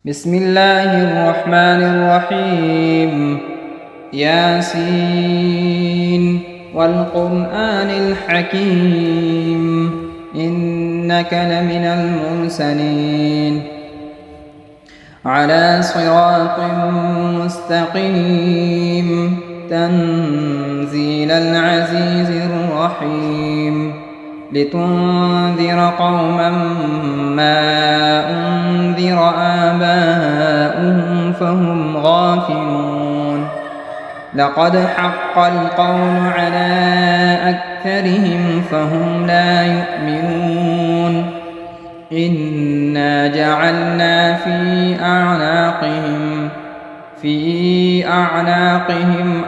بسم الله الرحمن الرحيم. ياسين والقرآن الحكيم إنك لمن المرسلين على صراط مستقيم تنزيل العزيز الرحيم لتنذر قوما ما أنذر آباؤهم فهم غافلون لقد حق القول على أكثرهم فهم لا يؤمنون إنا جعلنا في أعناقهم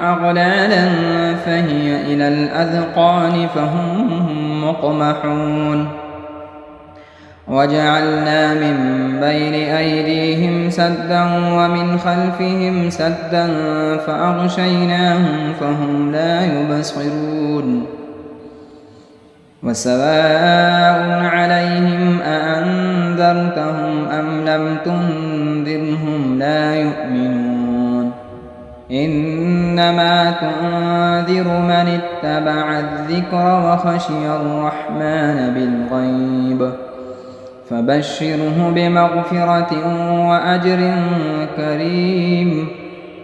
أغلالا فهي إلى الأذقان فهم مقمحون وجعلنا من بين أيديهم سدا ومن خلفهم سدا فأغشيناهم فهم لا يبصرون وسواء عليهم أأنذرتهم أم لم تنذرهم لا يؤمنون إنما تنذر من اتبع الذكر وخشي الرحمن بالغيب فبشره بمغفرة وأجر كريم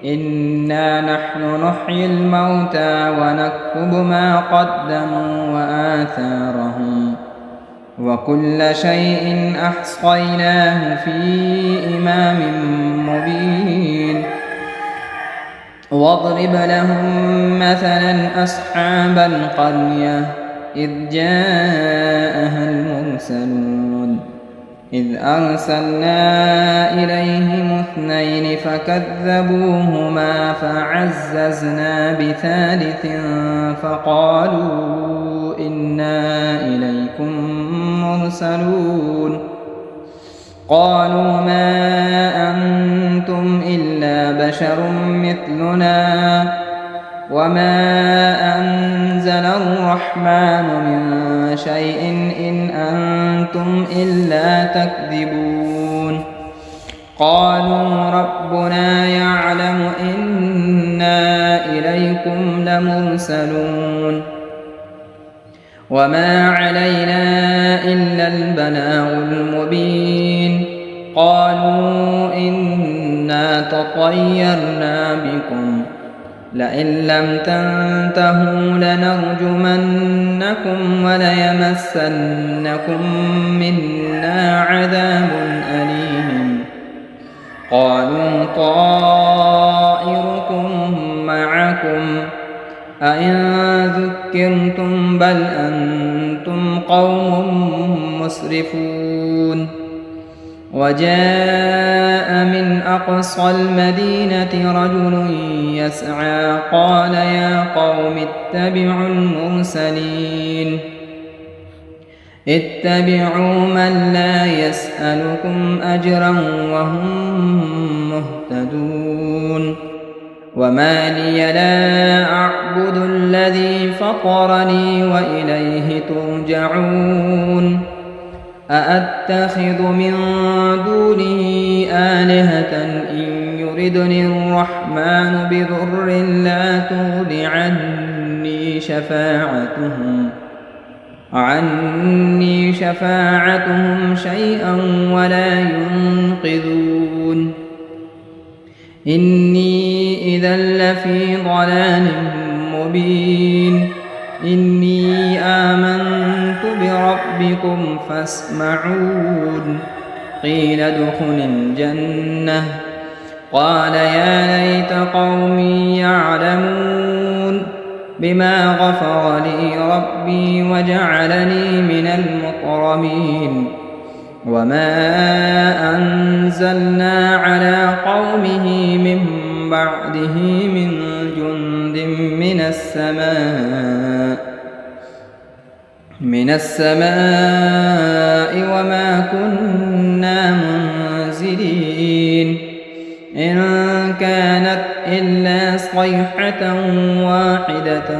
إنا نحن نحيي الموتى ونكتب ما قدموا وآثارهم وكل شيء أحصيناه في إمام مبين واضرب لهم مثلا أصحاب القرية إذ جاءها المرسلون إذ أرسلنا إليهم اثنين فكذبوهما فعززنا بثالث فقالوا إنا إليكم مرسلون قالوا ما أنتم إلا بشر مثلنا وما أنزل الرحمن من شيء إن أنتم إلا تكذبون قالوا ربنا يعلم إنا إليكم لمرسلون وما علينا إلا البلاغ المبين قالوا إنا تطيرنا بكم لئن لم تنتهوا لنرجمنكم وليمسنكم منا عذاب أليم قالوا طائركم معكم أئن ذكرتم بل أنتم قوم مسرفون وجاء من أقصى المدينة رجل يسعى قال يا قوم اتبعوا المرسلين اتبعوا من لا يسألكم أجرا وهم مهتدون وما لي لا أعبد الذي فطرني وإليه ترجعون أأتخذ من دونه آلهة إن يردني الرحمن بضر لا تغن عني شفاعتهم شيئا ولا ينقذون إني إذا لفي ضلال مبين إني آمنت بربكم فاسمعون قيل ادخل الجنة قال يا ليت قومي يعلمون بما غفر لي ربي وجعلني من المكرمين وما أنزلنا على قومه من بعده من جند من السماء وما كنا منزلين إن كانت إلا صيحة واحدة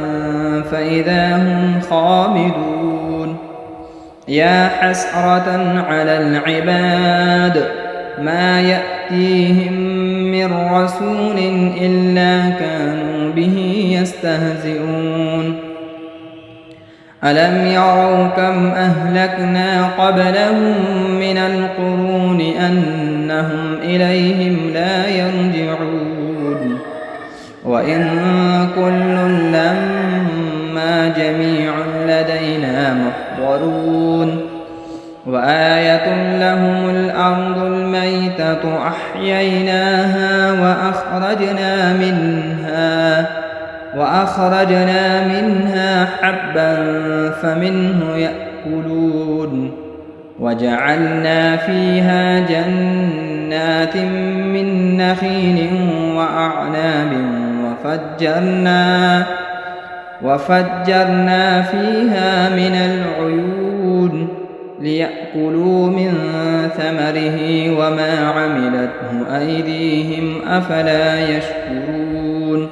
فإذا هم خامدون يا حسرة على العباد ما يأتيهم من رسول إلا كانوا به يستهزئون ألم يروا كم أهلكنا قبلهم من القرون أنهم إليهم لا يرجعون وإن كل لما جميع لدينا محضرون وآية لهم الأرض الميتة أحييناها وأخرجنا منها حبا فمنه يأكلون وجعلنا فيها جنات من نخيل وأعناب وفجرنا فيها من العيون ليأكلوا من ثمره وما عملته أيديهم أفلا يشكرون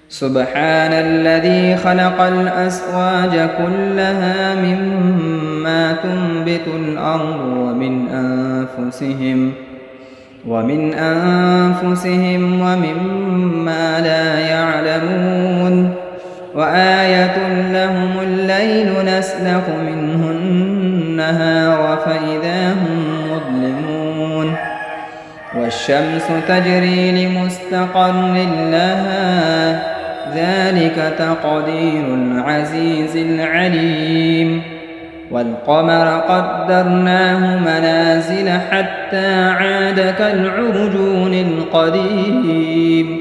سبحان الذي خلق الأزواج كلها مما تنبت الأرض ومن أنفسهم ومما لا يعلمون وآية لهم الليل نسلخ منه النهار فإذا هم مظلمون والشمس تجري لمستقر لها ذلك تقدير العزيز العليم والقمر قدرناه منازل حتى عاد كالعرجون القديم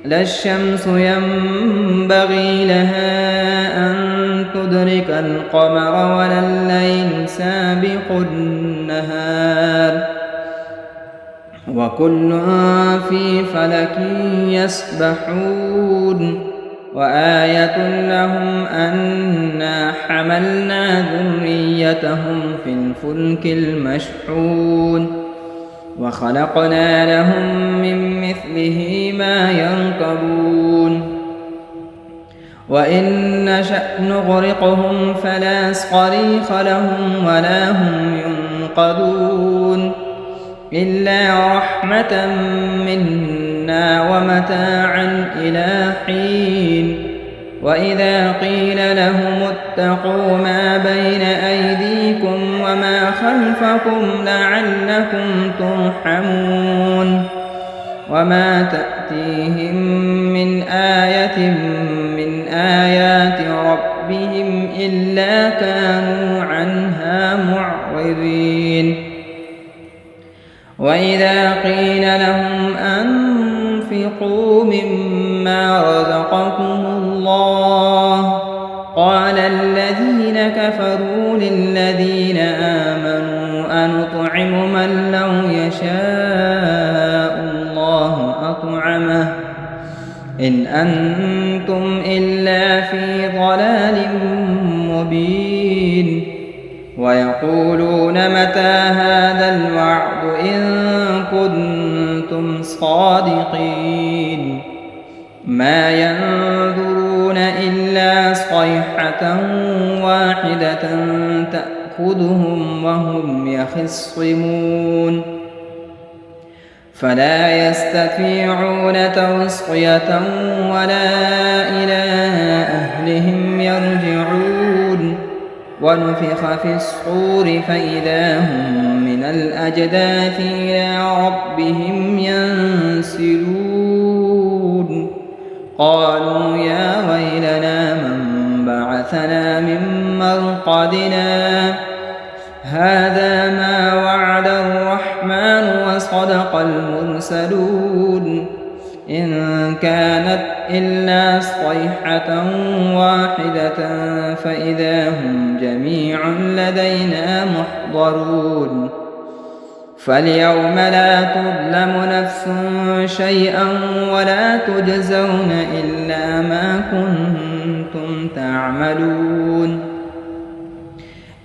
لا الشمس ينبغي لها أن تدرك القمر ولا الليل سابق النهار وكل في فلك يسبحون وآية لهم أنا حملنا ذريتهم في الفلك المشحون وخلقنا لهم من مثله ما يركبون وإن نشأ نغرقهم فلا صريخ لهم ولا هم ينقذون إلا رحمة منا ومتاعا إلى حين وإذا قيل لهم اتقوا ما بين أيديكم وما خلفكم لعلكم ترحمون وما تأتيهم من آية من آيات ربهم إلا كانوا عنها معرضين وإذا قيل لهم أنفقوا مما رزقكم الله قال الذين كفروا للذين آمنوا أنطعم من لو يشاء الله أطعمه إن أنتم إلا في ضلال مبين ويقولون متى هذا الوعد إن كنتم صادقين ما ينظرون إلا صيحة واحدة تأخذهم وهم يخصمون فلا يستطيعون توصية ولا إلى أهلهم يرجعون ونفخ في الصور فإذا هم من الأجداث إلى ربهم ينسلون قالوا يا ويلنا من بعثنا من مرقدنا هذا ما وعد الرحمن وصدق المرسلون إن كانت إلا صيحة واحدة فإذا هم جميع لدينا محضرون فاليوم لا تظلم نفس شيئا ولا تجزون إلا ما كنتم تعملون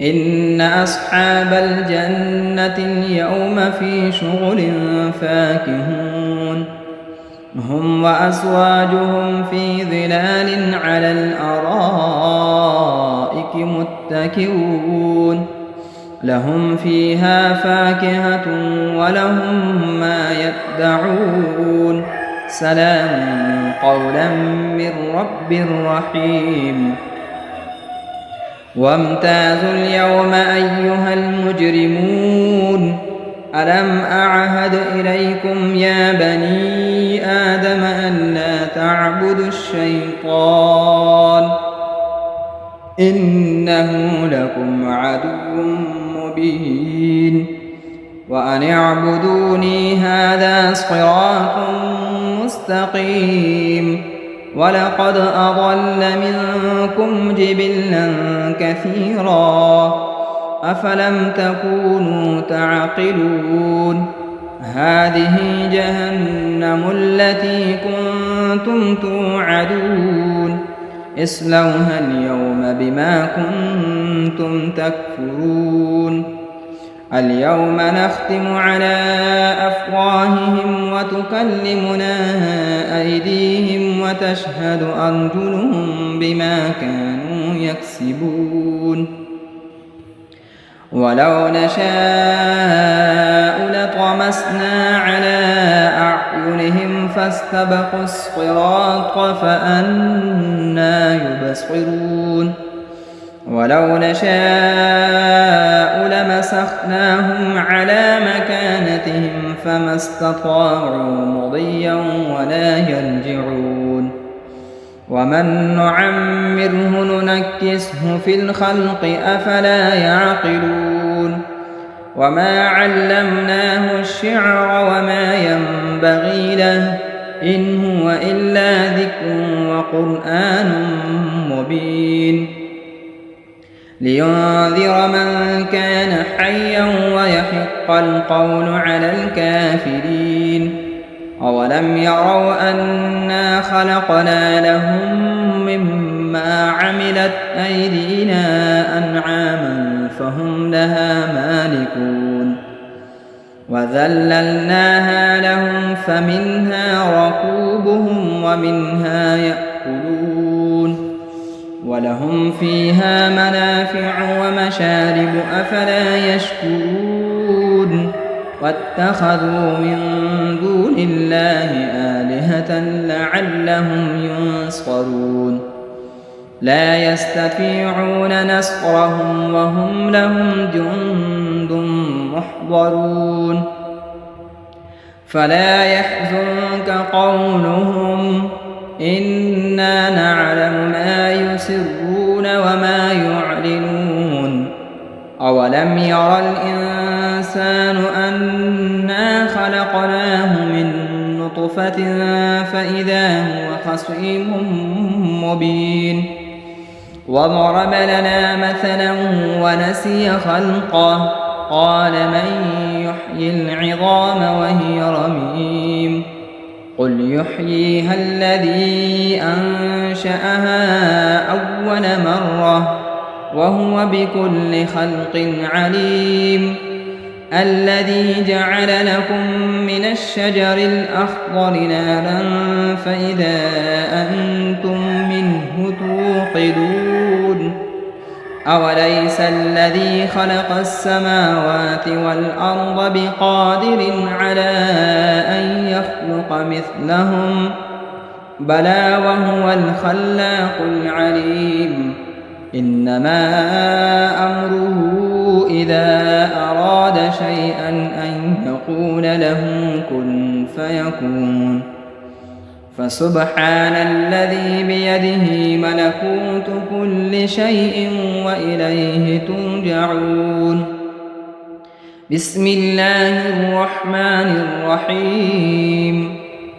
إن أصحاب الجنة اليوم في شغل فاكهون هم وأزواجهم في ظلال على الأرائك متكئون لهم فيها فاكهة ولهم ما يدعون سلام قولا من رب رحيم. وامتازوا اليوم أيها المجرمون ألم أعهد إليكم يا بني آدم ألا تعبدوا الشيطان إنه لكم عدو مبين وأن اعبدوني هذا صراط مستقيم. ولقد أضل منكم جبلا كثيرا أفلم تكونوا تعقلون. هذه جهنم التي كنتم توعدون اصلوها اليوم بما كنتم تكفرون. اليوم نختم على أفواههم وتكلمنا أيديهم وتشهد أرجلهم بما كانوا يكسبون. ولو نشاء لطمسنا على أعينهم فاستبقوا الصراط فأنى يبصرون. ولو نشاء لمسخناهم على مكانتهم فما استطاعوا مضيا ولا يرجعون. ومن نعمره ننكسه في الخلق أفلا يعقلون. وما علمناه الشعر وما ينبغي له إن هو إلا ذكر وقرآن مبين لينذر من كان حيا ويحق القول على الكافرين. أولم يروا أنا خلقنا لهم مما عملت أيدينا أنعاما فهم لها مالكون. وذللناها لهم فمنها ركوبهم ومنها يأكلون ولهم فيها منافع ومشارب أفلا يشكرون. واتخذوا من دون الله آلهة لعلهم ينصرون. لا يستطيعون نصرهم وهم لهم جند محضرون. فلا يحزنك قولهم إنا نعلم ما يسرون وما يعلنون. أولم ير الإنسان أنا خلقناه من نطفة فإذا هو خصيم مبين. وضرب لنا مثلا ونسي خلقه قال من يحيي العظام وهي رميم قل يحييها الذي أنشأها أول مرة وهو بكل خلق عليم. الذي جعل لكم من الشجر الأخضر نارا فإذا أنتم منه توقدون. أوليس الذي خلق السماوات والأرض بقادر على أن يخلق مثلهم بلى وهو الخلاق العليم. إنما أمره إذا أراد شيئا أن يقول له كن فيكون. فسبحان الذي بيده ملكوت كل شيء وإليه ترجعون. بسم الله الرحمن الرحيم.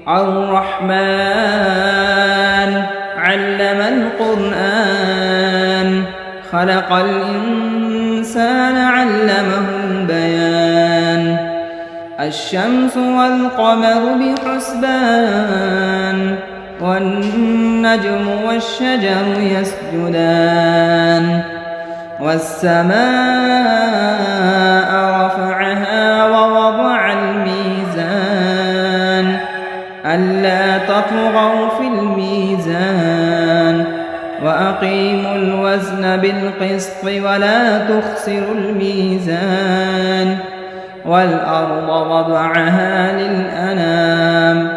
الرحمن علم القرآن خلق الإنسان علمه البيان. الشمس والقمر بحسبان والنجم والشجر يسجدان. والسماء رفعها ووضع الميزان ألا تطغوا في الميزان وأقيموا الوزن بالقسط ولا تخسروا الميزان والأرض وضعها للأنام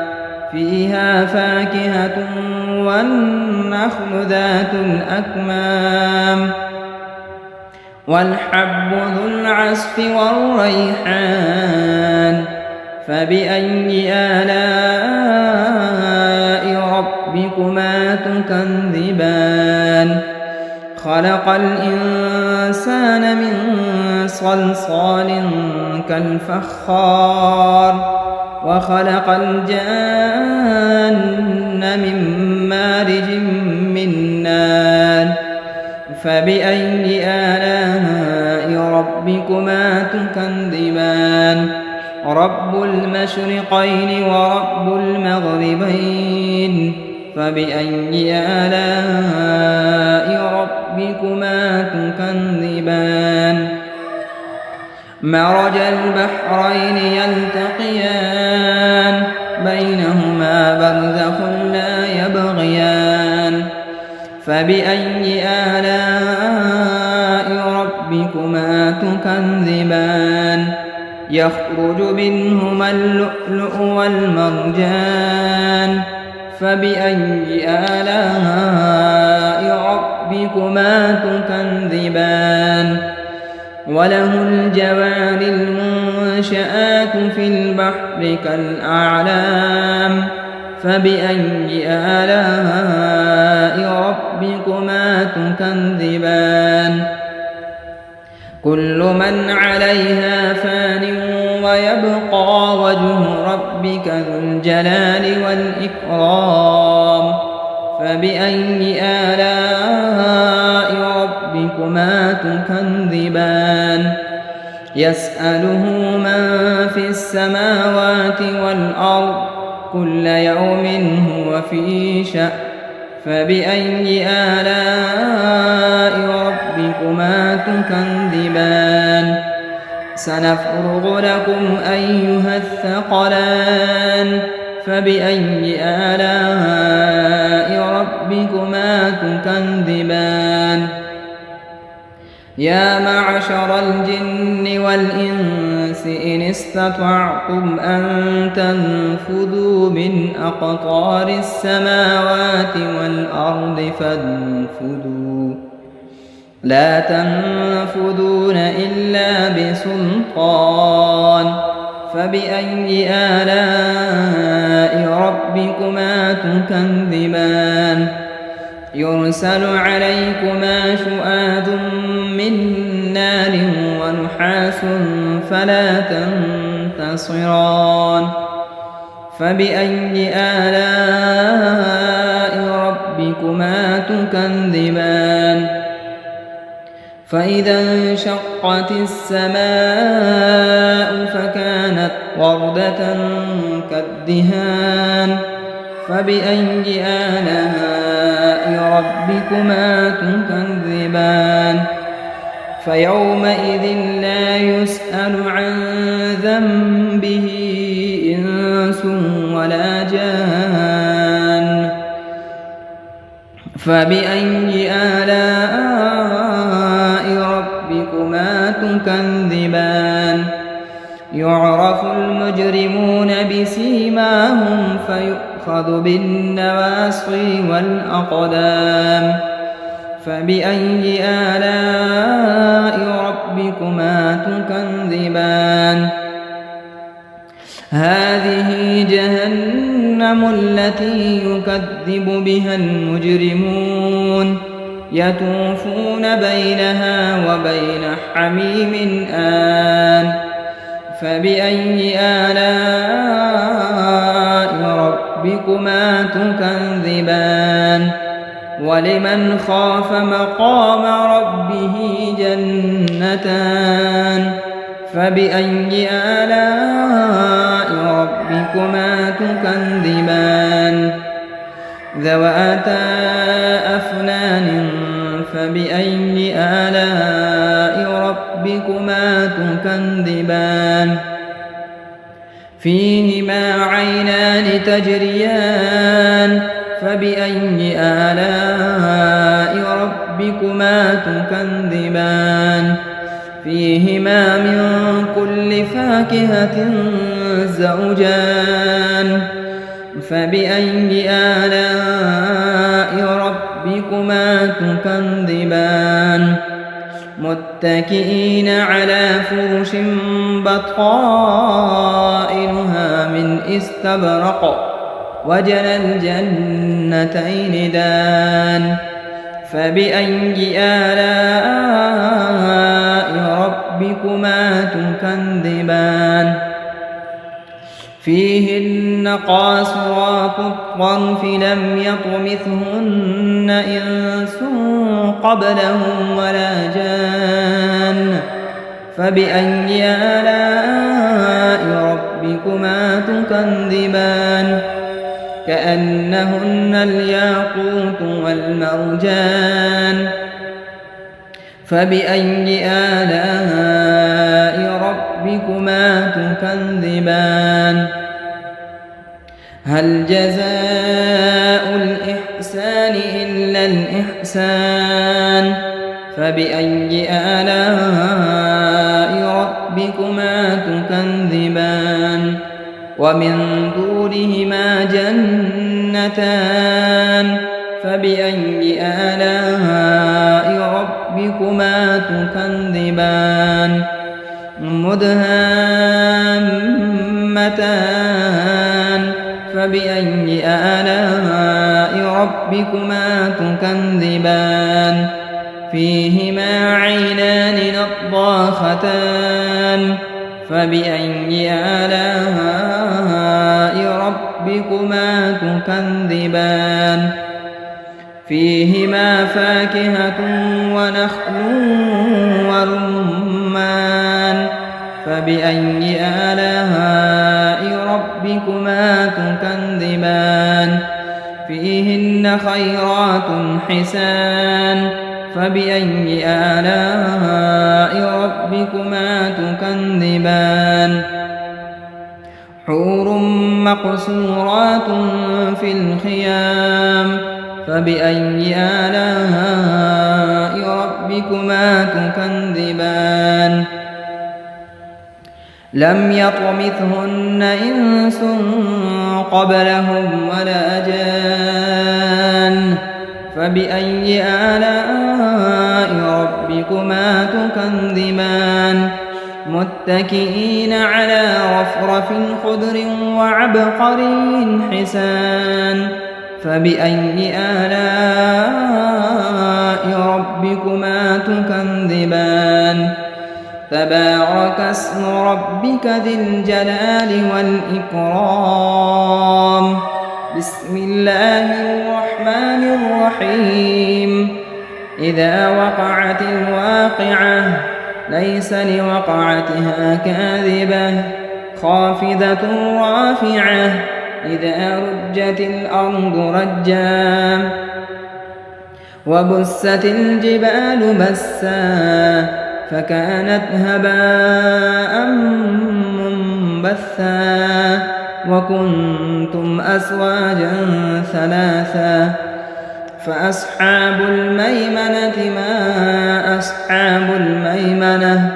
فيها فاكهة والنخل ذات الأكمام والحب ذو العصف والريحان فبأي آلاء ربكما تكذبان خلق الإنسان من صلصال كالفخار وخلق الجان من مارج من نار فبأي آلاء ربكما تكذبان رب المشرقين ورب المغربين فبأي آلاء ربكما تكذبان مرج البحرين يلتقيان بينهما برزخ لا يبغيان فبأي آلاء ربكما تكذبان يخرج منهما اللؤلؤ والمرجان فبأي آلاء ربكما تكذبان وله الجوار المنشآت في البحر كالأعلام فبأي آلاء ربكما تكذبان كل من عليها فان ويبقى وجه ربك ذو الجلال والإكرام فبأي آلاء ربكما تكذبان يسأله من في السماوات والأرض كل يوم هو في شأن فبأي آلاء ربكما تكذبان سنفرغ لكم أيها الثقلان فبأي آلاء ربكما تكذبان يا معشر الجن والإنس إن استطعتم أن تنفذوا من أقطار السماوات والأرض فانفذوا لا تنفذون إلا بسلطان فبأي آلاء ربكما تكذبان يرسل عليكما شؤاد من نار ونحاس فلا تنتصران فبأي آلاء ربكما تكذبان فإذا انشقت السماء فكانت وردة كالدهان فبأي آلاء ربكما تكذبان فيومئذ لا يسأل عن ذنبه إنس ولا جان فبأي آلاء ربكما تكذبان يعرف المجرمون بسيماهم فيؤخذ بالنواصي والأقدام فبأي آلاء ربكما تكذبان هذه جهنم التي يكذب بها المجرمون يطوفون بينها وبين حميم آن فبأي آلاء ربكما تكذبان ولمن خاف مقام ربه جنتان فبأي آلاء ربكما تكذبان ذواتا أفنان فبأي آلاء ربكما تكذبان فيهما عينان تجريان فبأي آلاء ربكما تكذبان فيهما من كل فاكهة زوجان فبأي آلاء ربكما تكذبان متكئين على فرش بطائنها من استبرق وجنى الجنتين دان فبأي آلاء ربكما تكذبان فيهن قاصرات الطرف لم يطمثهن إنس قبلهم ولا جان فبأي آلاء ربكما تكذبان كأنهن الياقوت والمرجان فبأي آلاء ربكما تكذبان هل جزاء الإحسان إلا الإحسان فبأي آلاء ربكما تكذبان ومن دونهما جنتان فبأي آلاء ربكما تكذبان مدهامتان فبأي آلاء ربكما تكذبان فيهما عينان نضاختان فبأي آلاء ربكما تكذبان فيهما فاكهة ونخل ورمان فبأي آلاء ربكما تكذبان فيهن خيرات حسان فبأي آلاء ربكما تكذبان حور مقصورات في الخيام فبأي آلاء ربكما تكذبان لم يطمثهن إنس قبلهم ولا جان فبأي آلاء ربكما تكذبان متكئين على رفرف خضر وعبقري حسان فبأي آلاء ربكما تكذبان تبارك اسم ربك ذي الجلال والإكرام بسم الله الرحمن الرحيم إذا وقعت الواقعة ليس لوقعتها كاذبة خافضة رافعة إذا رجت الأرض رجا وبست الجبال بسا فكانت هباء منبثا وكنتم أزواجا ثلاثا فأصحاب الميمنة ما أصحاب الميمنة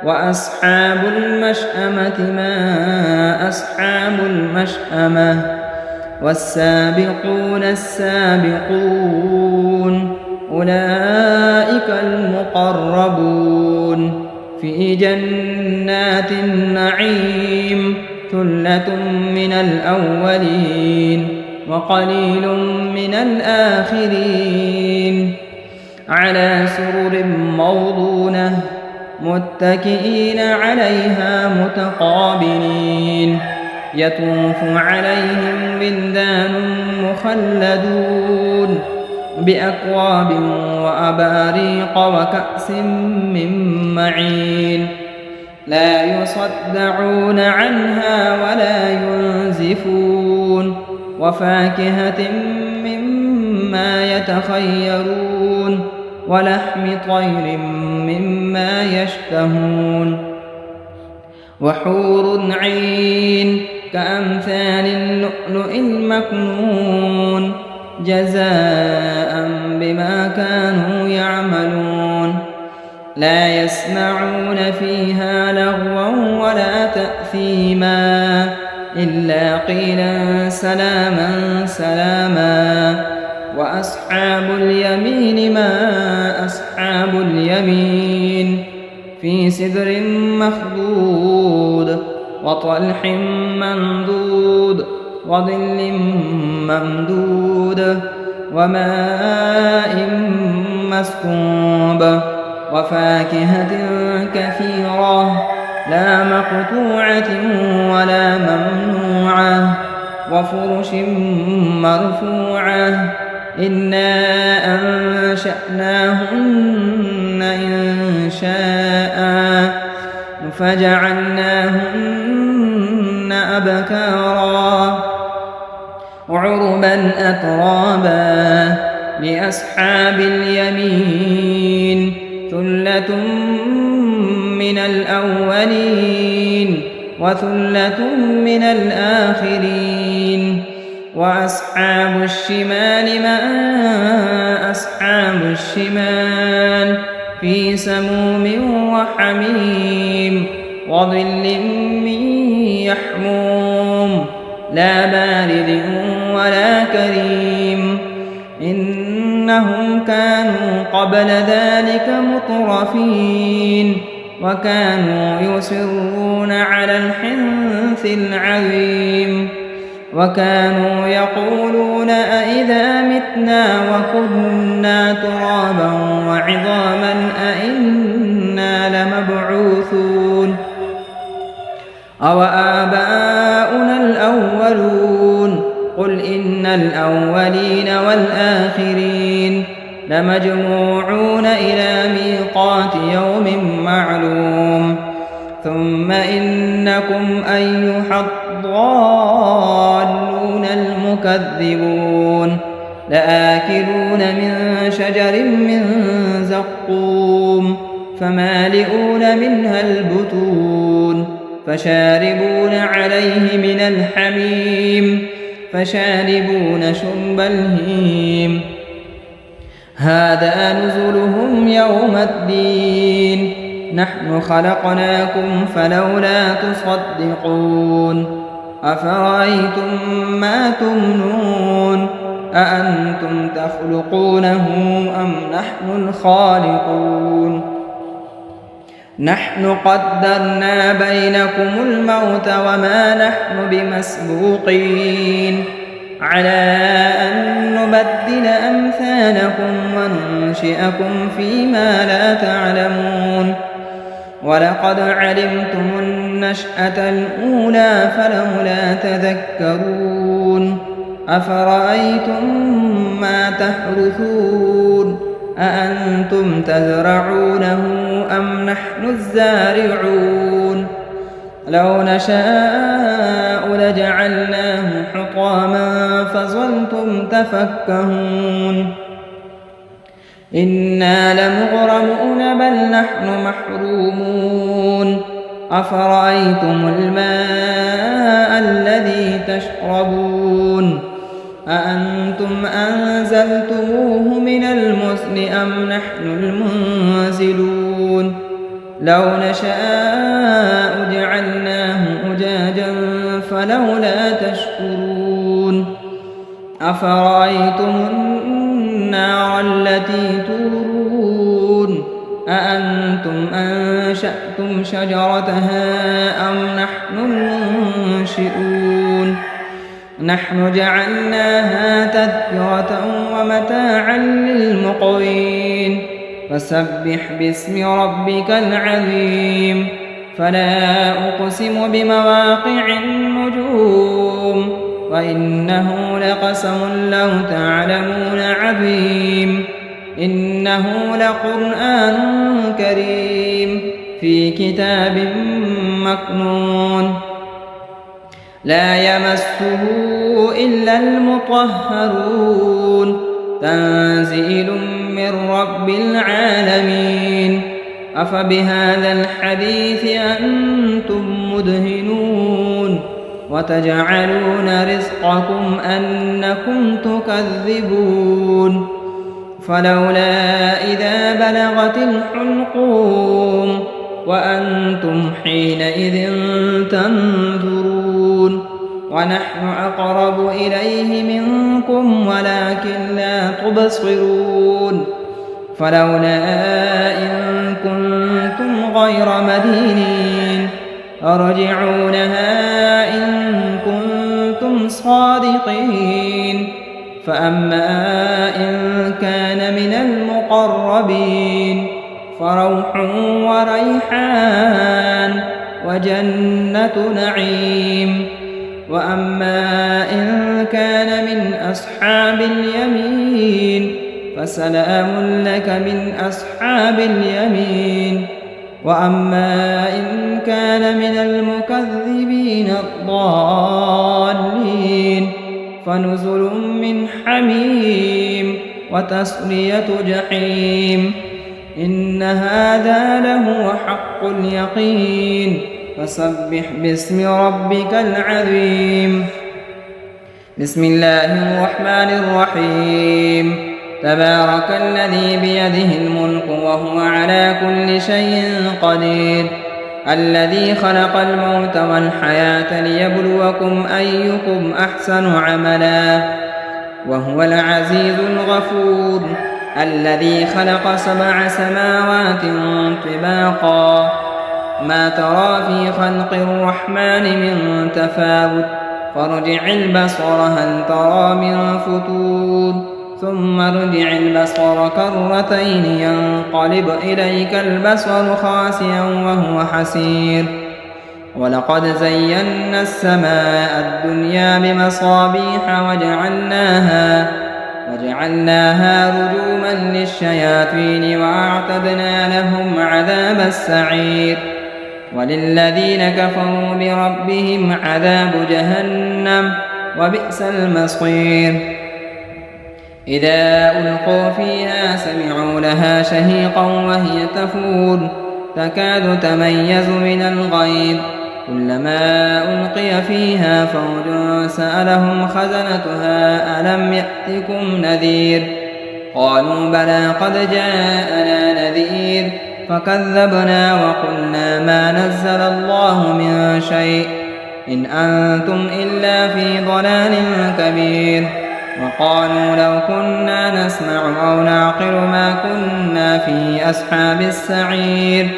وأصحاب المشأمة ما أصحاب المشأمة والسابقون السابقون أولئك المقربون في جنات النعيم ثلة من الأولين وقليل من الآخرين على سرر موضونة متكئين عليها متقابلين يطوف عليهم ولدان مخلدون بأكواب وأباريق وكأس من معين لا يصدعون عنها ولا ينزفون وفاكهة مما يتخيرون ولحم طير مما يشتهون وحور عين كأمثال اللؤلؤ المكنون جزاء بما كانوا يعملون لا يسمعون فيها لغوا ولا تأثيما إلا قيلا سلاما سلاما. وأصحاب اليمين ما أصحاب اليمين في سدر مخضود وطلح منضود وظل ممدود وماء مسكوب وفاكهة كثيرة لا مقطوعة ولا ممنوعة وفرش مرفوعة إنا أنشأناهن إنشاء فجعلناهن أبكارا عربا أترابا لأصحاب اليمين ثلة من الأولين وثلة من الآخرين. وأصحاب الشمال ما أصحاب الشمال في سموم وحميم وظل من يحموم لا بارد ولا كريم إنهم كانوا قبل ذلك مترفين وكانوا يصرون على الحنث العظيم وكانوا يقولون أئذا متنا وكنا ترابا وعظاما أئنا لمبعوثون أو آباؤنا الأولون قل إن الأولين والآخرين لمجموعون إلى ميقات يوم معلوم ثم إنكم أيها الضالون المكذبون لآكلون من شجر من زقوم فمالئون منها البطون فشاربون عليه من الحميم فشاربون شرب الهيم هذا نزلهم يوم الدين نحن خلقناكم فلولا تصدقون أفرأيتم ما تمنون أأنتم تخلقونه أم نحن الخالقون نحن قدرنا بينكم الموت وما نحن بمسبوقين على أن نبدل أمثالكم وننشئكم فيما لا تعلمون ولقد علمتم النشأة الأولى فلولا تذكرون أفرأيتم ما تحرثون أأنتم تزرعونه أم نحن الزارعون لو نشاء لجعلناه حطاما فظلتم تفكهون إنا لمغرمون بل نحن محرومون أفرأيتم الماء الذي تشربون أأنتم أنزلتموه من المزن أم نحن المنزلون لو نشاء جعلناه أجاجا فلولا تشكرون أفرأيتم النار التي تورون أأنتم أنشأتم شجرتها أم نحن المنشئون نحن جعلناها تذكرة ومتاعا للمقوين فسبح باسم ربك العظيم فلا أقسم بمواقع النجوم وإنه لقسم لو تعلمون عظيم إنه لقرآن كريم في كتاب مكنون لا يمسه إلا المطهرون تنزيل من رب العالمين أفبهذا الحديث أنتم مدهنون وتجعلون رزقكم أنكم تكذبون فلولا إذا بلغت الحلقوم وأنتم حينئذ تنظرون ونحن أقرب إليه منكم ولكن لا تبصرون فلولا إن كنتم غير مدينين أرجعونها إن كنتم صادقين فأما إن كان من المقربين فروح وريحان وجنة نعيم وأما إن كان من أصحاب اليمين فسلام لك من أصحاب اليمين وأما إن كان من المكذبين الضالين فنزل من حميم وتصلية جحيم إن هذا لهو حق اليقين فسبح باسم ربك العظيم بسم الله الرحمن الرحيم تبارك الذي بيده الملك وهو على كل شيء قدير الذي خلق الموت والحياة ليبلوكم أيكم أحسن عملا وهو العزيز الغفور الذي خلق 7 سماوات طباقا ما ترى في خلق الرحمن من تفاوت فارجع البصر هل ترى من فتور ثم ارجع البصر كرتين ينقلب إليك البصر خاسئا وهو حسير ولقد زينا السماء الدنيا بمصابيح وجعلناها رجوما للشياطين وأعتدنا لهم عذاب السعير وللذين كفروا بربهم عذاب جهنم وبئس المصير إذا ألقوا فيها سمعوا لها شهيقا وهي تفور تكاد تميز من الغيظ كلما ألقي فيها فوج سألهم خزنتها ألم يأتكم نذير قالوا بلى قد جاءنا نذير فكذبنا وقلنا ما نزل الله من شيء إن أنتم إلا في ضلال كبير وقالوا لو كنا نسمع أو نعقل ما كنا في أصحاب السعير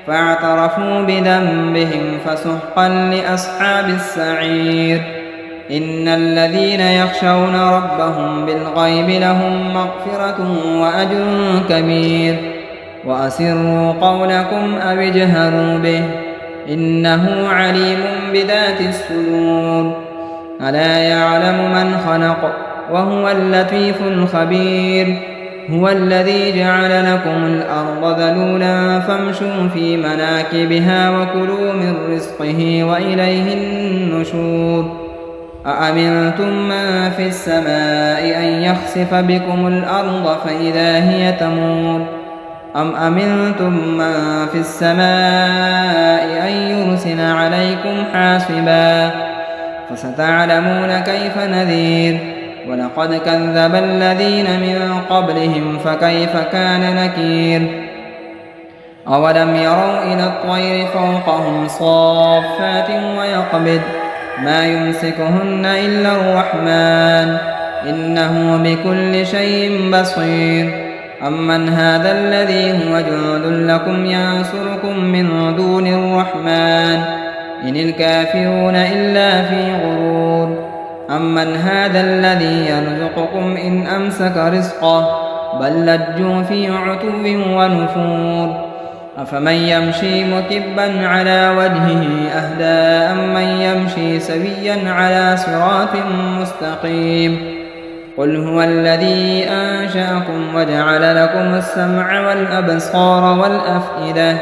فاعترفوا بذنبهم فسحقا لأصحاب السعير إن الذين يخشون ربهم بالغيب لهم مغفرة وأجر كبير وأسروا قولكم أو اجهروا به إنه عليم بذات الصدور ألا يعلم من خلق وهو اللطيف الخبير هو الذي جعل لكم الأرض ذلولا فامشوا في مناكبها وكلوا من رزقه وإليه النشور أأمنتم من في السماء أن يخسف بكم الأرض فإذا هي تمور أم أمنتم من في السماء أن يرسل عليكم حاصبا فستعلمون كيف نذير ولقد كذب الذين من قبلهم فكيف كان نكير أولم يروا إلى الطير فوقهم صافات ويقبض ما يمسكهن إلا الرحمن إنه بكل شيء بصير أمن هذا الذي هو جند لكم ينصركم من دون الرحمن إن الكافرون إلا في غرور أمن هذا الذي يرزقكم إن أمسك رزقه بل لجوا في عتو ونفور أفمن يمشي مكبا على وجهه أهدى أمن يمشي سويا على صراط مستقيم قل هو الذي أنشأكم وجعل لكم السمع والأبصار والأفئدة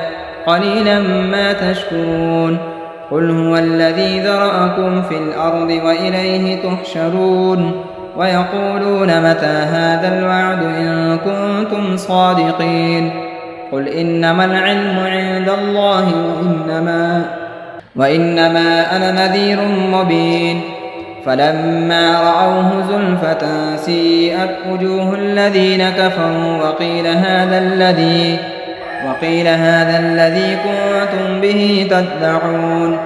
قليلا ما تشكرون قل هو الذي ذرأكم في الأرض وإليه تحشرون ويقولون متى هذا الوعد إن كنتم صادقين قل إنما العلم عند الله وإنما أنا نذير مبين فلما رأوه زلفة سيئت وجوه الذين كفروا وقيل هذا الذي كنتم به تدعون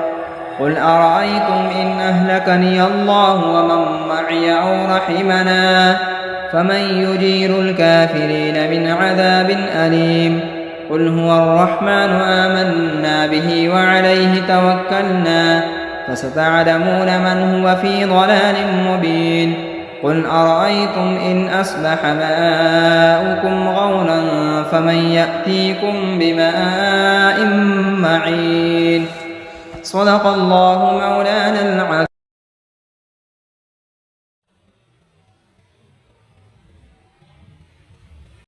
قل أرأيتم إن أهلكني الله ومن معي أو رحمنا فمن يجير الكافرين من عذاب أليم قل هو الرحمن آمنا به وعليه توكلنا فستعلمون من هو في ضلال مبين قل أرأيتم إن أصبح ماؤكم غورا فمن يأتيكم بماء معين صدق الله مولانا العظيم.